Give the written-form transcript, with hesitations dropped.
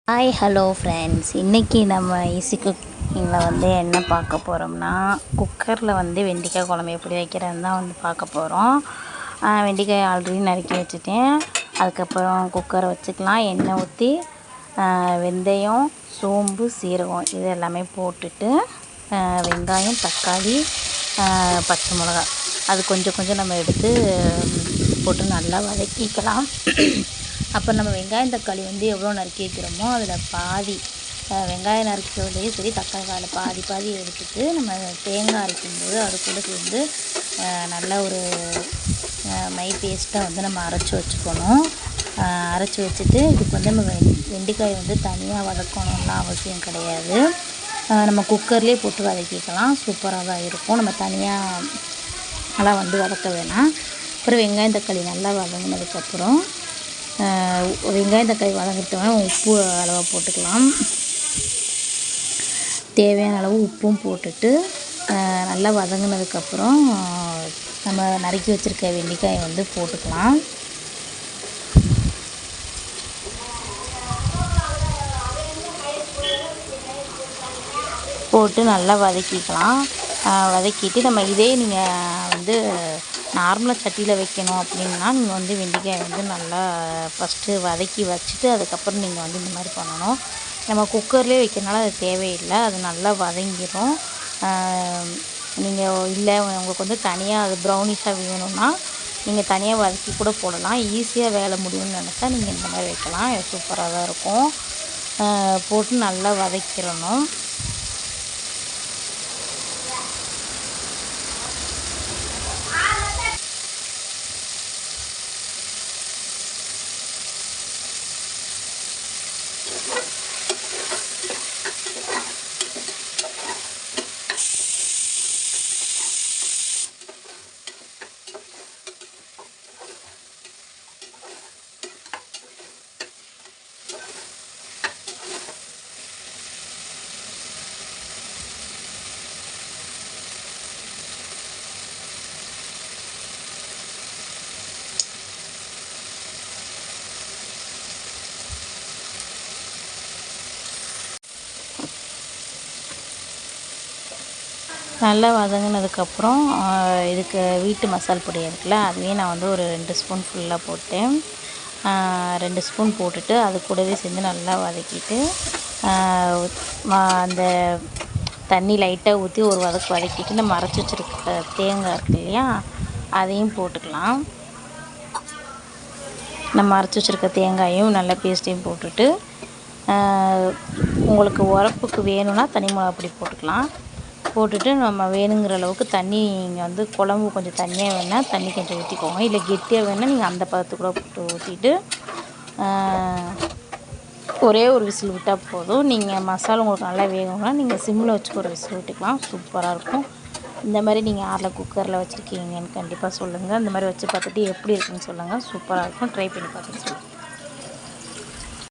Hi hello friends, இன்றைக்கி நம்ம easy குக்கிங்கில் என்ன பார்க்க போகிறோம்னா, குக்கரில் வெண்டைக்காய் குழம்பு எப்படி வைக்கிறதுன்னு தான் பார்க்க போகிறோம். வெண்டைக்காய் ஆல்ரெடி நறுக்கி வச்சுட்டேன். அதுக்கப்புறம் குக்கரை வச்சுக்கலாம். எண்ணெய் ஊற்றி வெந்தயம், சோம்பு, சீரகம் இது எல்லாமே போட்டுட்டு வெங்காயம், தக்காளி, பச்சை மிளகா அது கொஞ்சம் நம்ம எடுத்து போட்டு நல்லா வதக்கிக்கலாம். அப்போ நம்ம வெங்காயம் தக்காளி எவ்வளோ நறுக்கி வைக்கிறோமோ அதில் பாதி வெங்காயம் நறுக்கிறதுலேயும் சரி, தக்காளி அதில் பாதி எடுத்துட்டு நம்ம தேங்காய் அரைக்கும்போது அது கூட சேர்ந்து நல்ல ஒரு மை பேஸ்ட்டாக நம்ம அரைச்சி வச்சுக்கணும். அரைச்சி வச்சுட்டு இதுக்கு நம்ம வெண்டைக்காய் தனியாக வதக்கணும்லாம் அவசியம் கிடையாது. நம்ம குக்கர்லேயே போட்டு வதக்கிக்கலாம். சூப்பராக தான் இருக்கும். நம்ம தனியாக நல்லா வதக்க வேணாம். அப்புறம் வெங்காயம் தக்காளி நல்லா வதங்கினதுக்கப்புறம் வெங்காயம் தக்காளி வதங்கிட்டோன்னா உப்பு அளவாக போட்டுக்கலாம். தேவையான அளவு உப்பும் போட்டுட்டு நல்லா வதங்கினதுக்கப்புறம் நம்ம நறுக்கி வச்சுருக்க வெண்டைக்காயை போட்டுக்கலாம். போட்டு நல்லா வதக்கிக்கலாம். வதக்கிட்டு நம்ம இதே நீங்கள் நார்மலாக சட்டியில் வைக்கணும் அப்படின்னா நீங்கள் வெண்டைக்காய் நல்லா ஃபஸ்ட்டு வதக்கி வச்சுட்டு அதுக்கப்புறம் நீங்கள் இந்த மாதிரி பண்ணணும். நம்ம குக்கர்லேயே வைக்கிறனால அது தேவையில்லை. அது நல்லா வதங்கிடும். நீங்கள் இல்லை உங்களுக்கு தனியாக அது ப்ரௌனிஷாக வேணும்னா நீங்கள் தனியாக வதக்கி கூட போடலாம். ஈஸியாக வேலை முடியும்னு நினச்சா நீங்கள் இந்த மாதிரி வைக்கலாம். சூப்பராக தான் இருக்கும். போட்டு நல்லா வதக்கிடணும். நல்லா வதங்கினதுக்கப்புறம் இதுக்கு வீட்டு மசால் பொடி இருக்குல்ல, அதுவே நான் ஒரு 2 ஸ்பூன் ஃபுல்லாக போட்டேன். 2 ஸ்பூன் போட்டுட்டு அது கூடவே சேர்ந்து நல்லா வதக்கிட்டு அந்த தண்ணி லைட்டாக ஊற்றி ஒரு வதக்கிட்டு நம்ம அரைச்சி வச்சுருக்க தேங்காய் இருக்கு இல்லையா, அதையும் போட்டுக்கலாம். நம்ம அரைச்சி வச்சுருக்க தேங்காயும் நல்ல பேஸ்ட்டையும் போட்டுட்டு உங்களுக்கு உரப்புக்கு வேணும்னா தனி மிளகா பொடி போட்டுக்கலாம். போட்டுட்டு நம்ம வேணுங்கிற அளவுக்கு தண்ணி நீங்கள் குழம்பு கொஞ்சம் தண்ணியாக வேணால் தண்ணி கொஞ்சம் ஊற்றிக்கோங்க. இல்லை கெட்டியாக வேணால் நீங்கள் அந்த பதத்துக்கு கூட போட்டு ஊற்றிட்டு ஒரே ஒரு விசில் விட்டால் போதும். நீங்கள் மசாலா உங்களுக்கு நல்லா வேணும்னா நீங்கள் சிம்மில் வச்சு ஒரு விசில் விட்டுக்கலாம். சூப்பராக இருக்கும். இந்த மாதிரி நீங்கள் யாரில் குக்கரில் வச்சுருக்கீங்கன்னு கண்டிப்பாக சொல்லுங்கள். இந்த மாதிரி வச்சு பார்த்துட்டு எப்படி இருக்குன்னு சொல்லுங்கள். சூப்பராக இருக்கும். ட்ரை பண்ணி பார்த்துட்டு சொல்லுங்கள்.